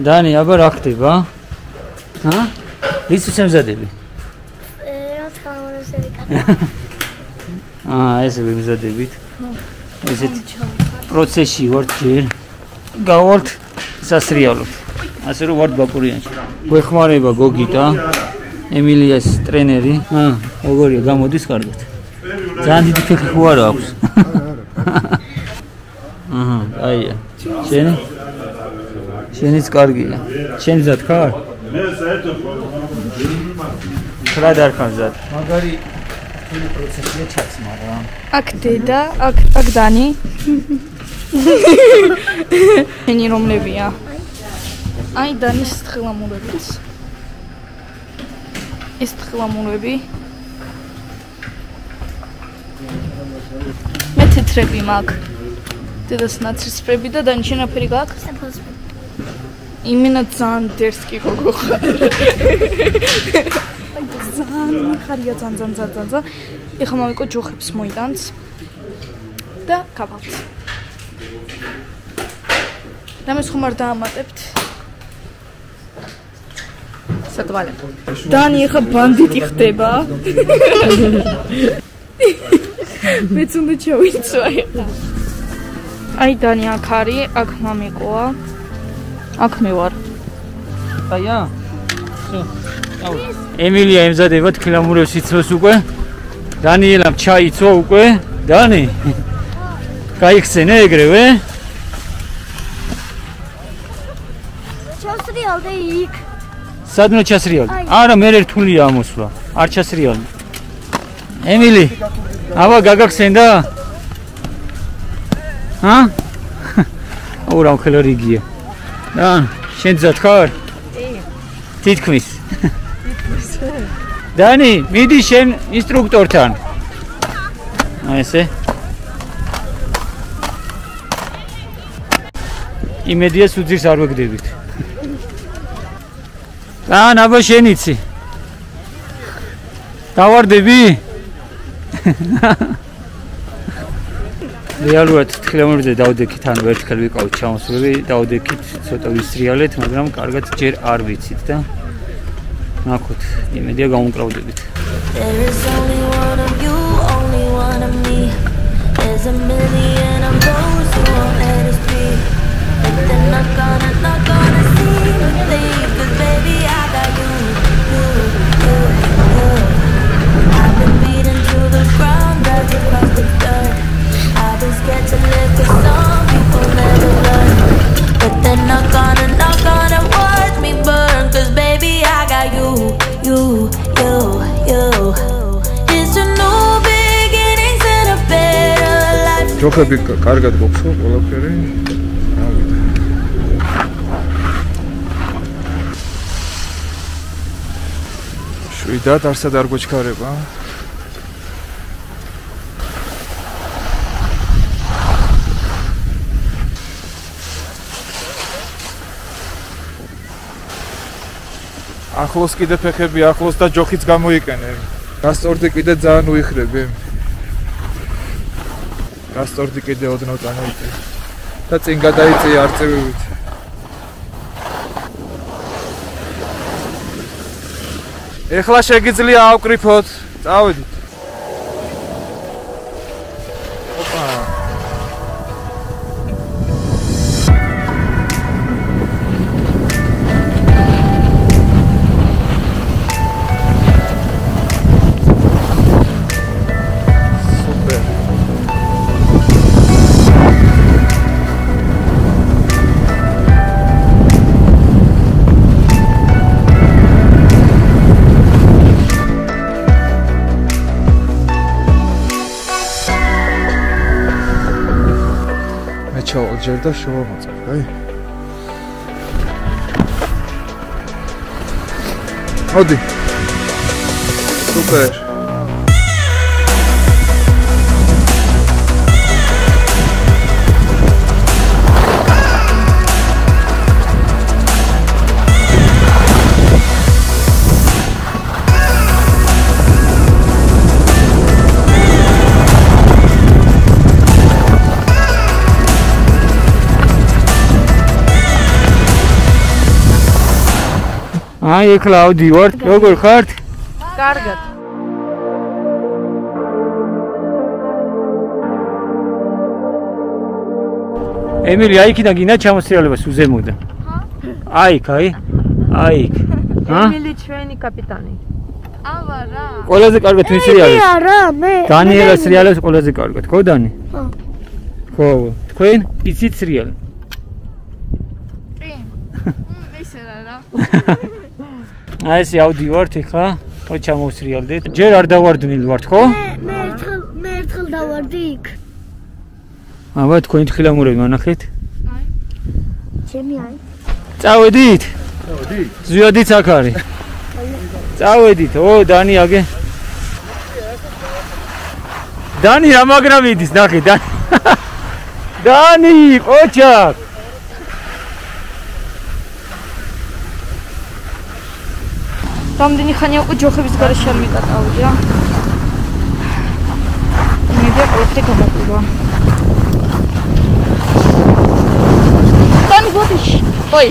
Dani, აბა რა ხდება? ჰა? იცის ემზადები? რაც გამოროსები კატა. ესე ვიმზადებით. ესეთ პროცესში ვართ ჯერ. გავალთ სასრიალოდ. ასე რომ ვართ ბაკურიანში. გვეხმარება გოგიტა, ემილიას ტრენერი. როგორია, გამოდის კარგად? ძალიან დიდი ფეხი ხო არა აქვს? აია. შენი? შენიც კარგია. შენ ზად ხარ? მე საერთოდ ხარ არ ხარ ზად. მაგარი ეს პროცესია ჩაც, მაგრამ აქ დედა, აქ დანი. შენი რომლებია? აი დანის თხილამურებიც. ეს თხილამურები. მე თეთრები მაქვს. დედას ნაცრისფრები და დანიშნაფერი გაქვს? იმენა ძალიან დერსკი გოგო ხარ. აი ძალიან ხარია ძალიან. ეხლა მოვიკო ჯოხებს მოიტანს და გავავთ. რამეს ხომ არ დაამატებთ? სადვალე. დანი ეხლა ბანდიტი ხდება. მეც უნდა ჩავიცვა ეხლა. აი დანი აქ არის, აქ მამიკოა. აქ მე ვარ. აია. ემილია ემზადება თქილამურებს იცოს უკვე. დანიელამ ჩაიცო უკვე. დანი. გაიხსენე ეგრევე? ჩასრიალდე იქ. სადმე ჩასრიალდე? არა, მე რთულია ამოსვლა. არ ჩასრიალდე. ემილი. აბა გაგახსენდა? ჰა? ორამ ხელორიგია. შენ ზად ხარ? თითქმის. დანი, მიდი შენ ინსტრუქტორთან. ესე. იმედიას უძირს არ ვეგდებით. აბა შენ იცი. დავარდები? რეალურად თქილამურებზე დავდექით, ანუ ერთხელ ვიყავით ჩამოსვლები, დავდექით, ცოტა ვისრიალეთ, მაგრამ კარგად ჯერ არ ვიცით და ნახოთ, იმედია გამოვკრავდებით. ჯოხები კარგად გოხსო ყველაფერი. შვიდად არსად არ გვეჩქარება. ახლოს კიდე ფეხები ახლოს და ჯოხიც გამოიყენე. გასწორდი კიდე ძალიან უიხრები. გასწორდი კიდე ოდნავ წანაიწე. და წინ გადაიწია არწივით. ეხლა შეგიძლია ავკრიფოთ. წავედით. ოპა. ჯერ და შევამოწევ, აი. მოდი. სუპერ. აი ეხლა ავდივარ. როგორ ხართ? კარგად. ემილი, აი იქიდან გინდა ჩამოსრიალებას უზემოდან. აიქ. ემილი ჩვენი კაპიტანი. აბა რა. ყველაზე კარგად ვისრიალებს. არა, მე. დანიელას სრიალებს ყველაზე კარგად, ხო დანი? ხო. ხო, თქვენ იცით სრიალი? კი. ისე რა. აი ესე ავდივართ ეხლა, ხო ჩამოვსრიალდეთ. ჯერ არ დავარდნილ ვართ, ხო? მე ერთხელ დავარდი იქ. აბა თქვენ თხილამურები მანახეთ? აი. ჩემი აი. წავედით? ზვიადიც აქ არის. წავედით. ო, დანი აგე. დანი რა მაგრა მიდის, ნახე, დანი. დანი, ყოჩა. რამდენი ხანია უკვე ჯოხების გარეშე არ ვიკატავდი რა. იმედია ყოველთვის გამოგივა. დანი გოდიში. ой.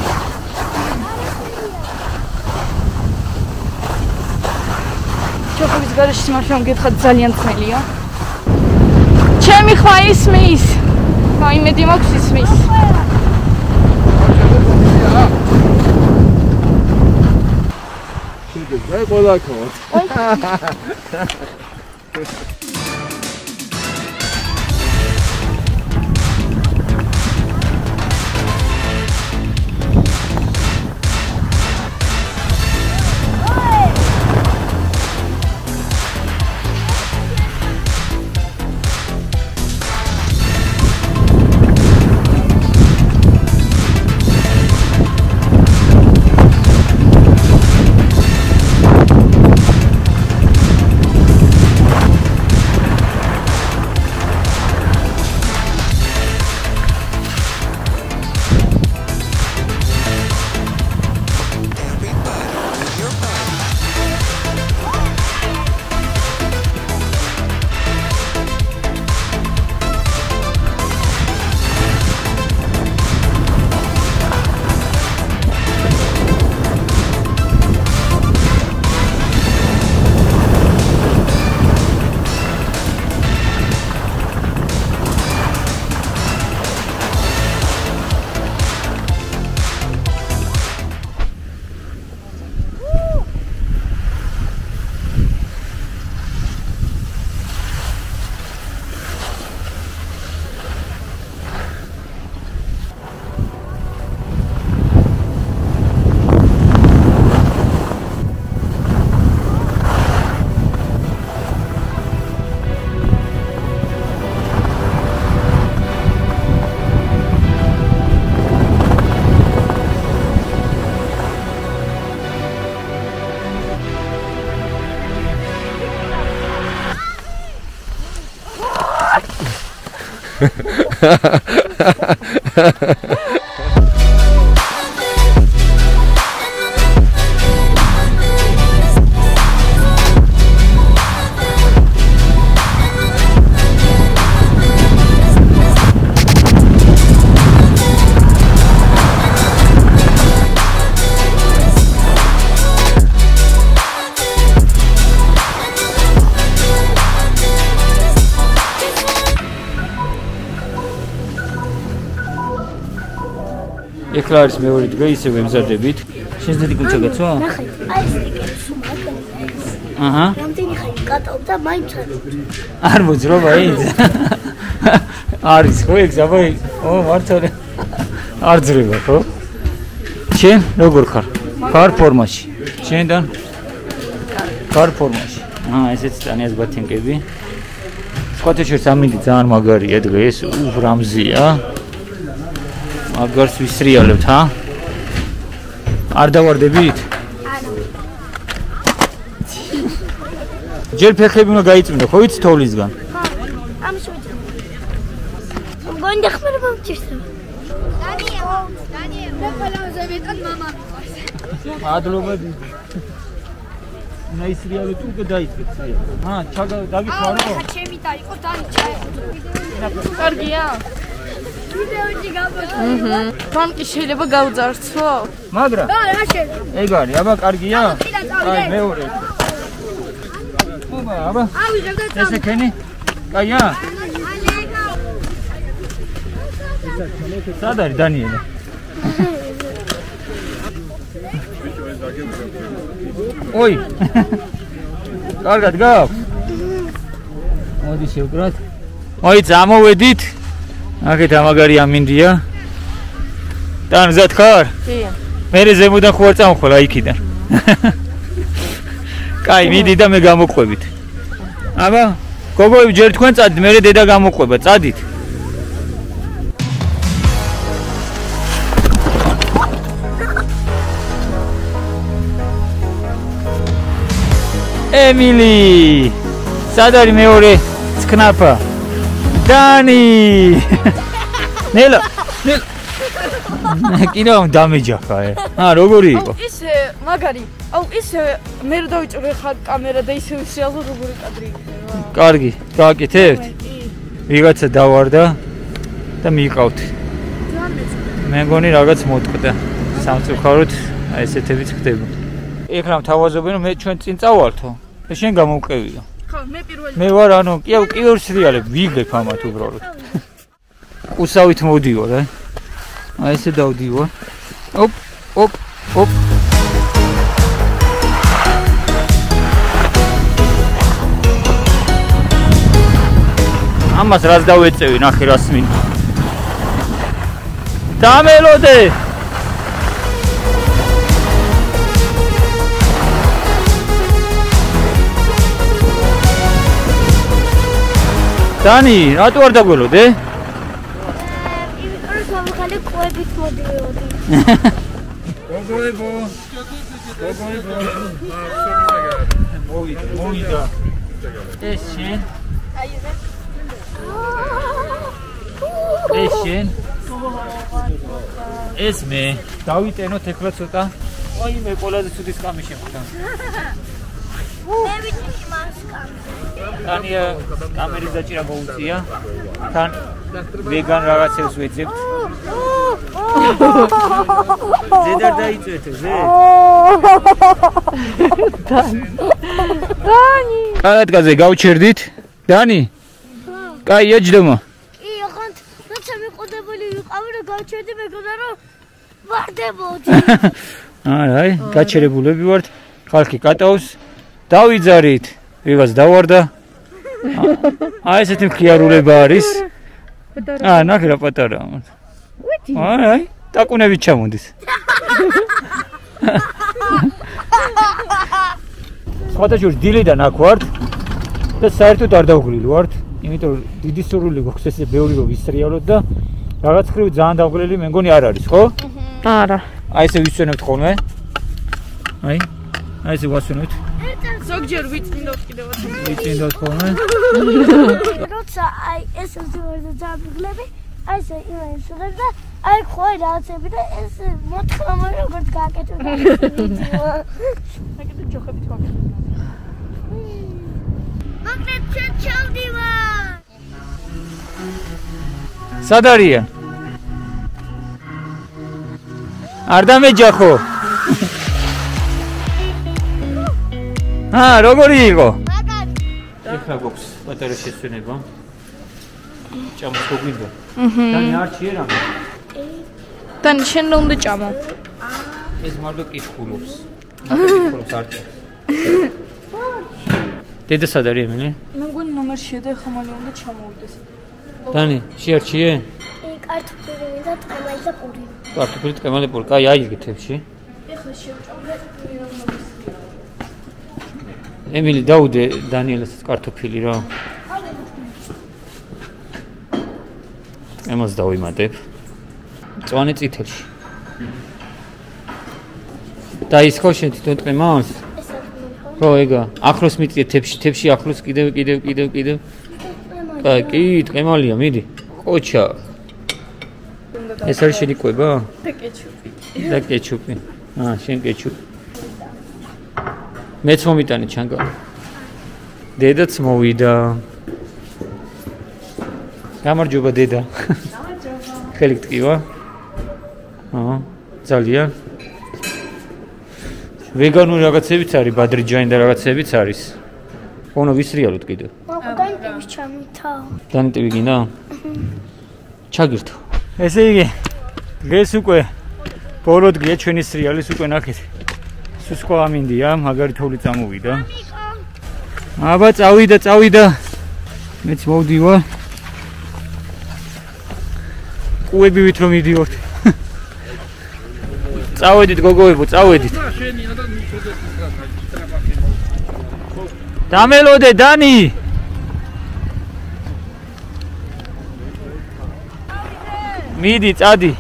ჯოხების გარეშე სიმართლე მგეთხარ ძალიან ძნელია. ჩემი ხმა ისმის. აი იმედი მაქვს ისმის. აი ყველა ხო. ეხლა არის მეორე დღე, ისე ვემზადებით. შენს დიდი კუჩა გაცვა? ნახე, აი ეს ტიკეტი მაგალითად. აჰა. რამდენი ხანი გატოვდა მაინც არ მოძრობა ის. არის ხო ეგ ზაბა? ო, მართალია. არ ძრება ხო? შენ როგორ ხარ? ხარ ფორმაში. შენთან? ხარ ფორმაში. ესეც ტანიას ბათინკები. სკოთეშერს ამინდი ძალიან მაგარია დღეს, უბრამზია. აგარს ვისრიალებთ, ჰა? არ დავარდებით? არა. ჯერ ფეხები უნდა გაიწმინდა, ხო იცი თოვლისგან? ხო, ამის ვიწევ. მგონი დახმარება მჭირდება. დანიელ, მე ყველაზე მეტად მამა მიყვარს. ადლობა დიდი. ნაისრიალო თუ გადაიწყეთ სრიალო. დაგიხარო? ჩემი დაიყო, დანი ჩაიყო. კარგია? ვიდეოში გამოჩვენა. ბანკი შეიძლება გავძარცვო? მაგრამ რა შეიძლება? ეგ არის, აბა კარგია? აი მეორე. აბა. ავიღებ და ესე ქენი? კაია? სად არის დანიელა? ой. კარგად გაქვს? მოდი შევკრათ. ой, წამოვედით. აქეთ ამაგარი ამინდია. თან გზად ხარ? კი. მე ზემოდან ხო არ წამოხვალ იქიდან. კაი, მიდი და მე გამოყვებით. აბა, გოგოები ჯერ თქვენ წადით, მე დედა გამოყვება, წადით. ემილი! სად არის მეორე ცქნაფა? დანი! ნელა, ნელა. კიდევ დამეჯახა. როგორი იყო? ისე მაგარი. აუ ისე მე რა დავიჭრე ხარ კამერა და ისე რეალურ როგორი კადრი იქნება. კარგი, გააკეთებთ? ვიღაცა დავარდა და მიყავთ. მე მგონი რაღაც მოტყდა. სამწუხაროდ აი ესეთებიც ხდება. ეხლა თავაზობენ რომ მე ჩვენ წინ წავალთო და შენ გამოვყევიო. ხო, მე პირველი. მე ვარ ანუ კიდევ სრიალებ ვიგებ ამათ უბრალოდ. უსავით მოდიო რა. აი ესე დავდივარ. ოპ, ოპ, ოპ. ამას რას დავეწევი, ნახე რას მინდა. დამელოდე. დანი, რატო არ დაგველოდე? იმიტომ რომ ხალე ყოებით მოდიოდი. გოგოებო. მოვიდა. ეს შენ? ეს შენ? ეს მე. დავიტენოთ ეხლა ცოტა. აი მე ყველაზე ცუდი სკამი შემხდა. მე ვიცი მასკა. დანია კამერის დაჭირა მოუწია. თან ვეგან რაღაცებს ვეძებთ. ზედარ დაიწვეთო, ზე. დანი. კალათგაზე გავჩერდით. დანი? კაი, ეჯდომა. კი, ოღონდ როცა მიყოდებული ვიყავი და გავჩერდი მეგონა რომ ვარდებოდი. აი, გაჩერებულები ვართ. ხალხი კატავს. დავიძარით. ვიღაც დავარდა. აი ესეთი მხიარულება არის. ნახე რა პატარაა. აი, ტაკუნებით ჩამოდის. სხვადასხვა დილიდან აქ ვართ და საერთოდ არ დავღლილ ვართ, იმიტომ რომ დიდი სურვილი გვაქვს ესე ბევრი რომ ვისრიალოთ და რაღაც ხრივ ძალიან დავღლილი მე მგონი არ არის, ხო? არა. აი ესე ვისვენებთ ხოლმე. აი ესე ვასვენებთ. ზოგჯერ ვიწმინდოთ კიდევაც. ვიწმინდოთ ხოლმე. როცა აი ეს ვარ და ძაბლები, აი ესე იმენსურებ და აი ხო რაღაცები და ეს მოთხოვნა როგორც გააკეთო. აკეთე ჯოხებით ვაკეთებ. მაგნეთ ჩავდივარ. სად არიან? არ დამეჯახო. როგორი იყო? მაგარი. ეხლა გვაქვს პატარა შესვენება. ჭამს გოგინდა. დანი არჩიე რამე. დანი შენ რა უნდა ჭამო? ეს მარტო კითხულობს. კითხულობს არჩი. დედა სად არის ემილი? მე მგონი ნომერ შედა ხომალი უნდა ჩამოვიდეს. დანი, შეარჩიე? კარტოფილი მინდა ტყემალი და პური. კარტოფილი, ტყემალი, პური. კაი, აიგეთებში. ეხლა შევჭამე ემილი დაუდე დანიელას კარტოფილი რა. ემას დავიმატებ. მწვანე წითელში. და ის ხო შენ თვითონ ტყემავს? ხო, ეგა. ახლოს მიწია თებში ახლოს კიდევ. კი, ტყემალია, მიდი. ყოჩა. ეს არის შენი კვება? და კეჩუპი. შენ კეჩუპი. მეც მომიტანე ჩანგა. დედაც მოვიდა. გამარჯობა დედა. ხელით ტკივა. ძალიან. ვეგანური რაღაცებიც არის, ბადრიჯანი და რაღაცებიც არის. ono ვისრიალოთ კიდე. მაგდანტივის ჩამითავ. დანტივი გინდა? ჩაგირთო. ესე იგი, დღეს უკვე ბოლო დღეა ჩვენი სრიალის უკვე ნახეთ. სხვა ამინდია, მაგარი თოვლი წამოვიდა. აბა წავიდა. მეც მოვდივარ. ყუებივით რომ მიდივართ. წავედით გოგოებო, წავედით. დამელოდე დანი. მიდი, წადი.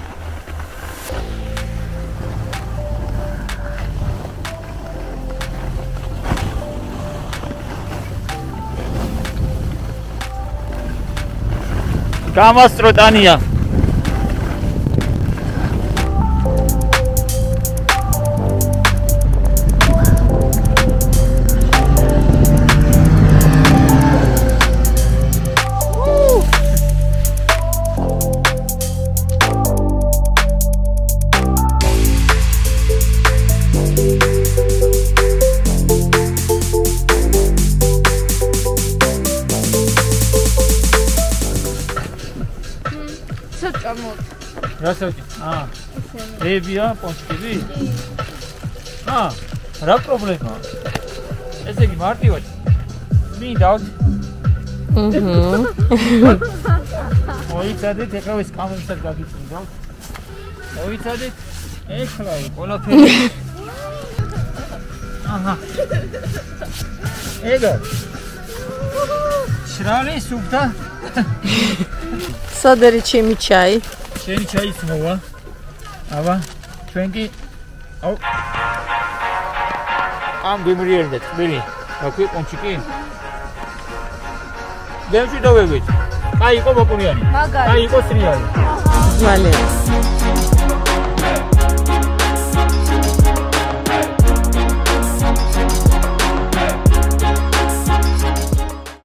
გამასწრო ტანია. რასაჭი? ებია პონჩკები? რა პრობლემაა? ესე იგი მარტივად. მინდავთ. მოიცადეთ, ეხლა ეს კამერასაც გაგიწმინდავთ. მოიცადეთ. ეხლა ყველაფერი. ეგა. შრალი სუფთა. სადერი ჩემი ჩაი? შენი ჩაის მოვა. აბა, ჩვენ კი აუ. ამ გემრიერდა თბილი. აკვი პონჩიკი. დემში დავევით. აი იყო ბაკურიანი. აი იყო სრიალი. მალე.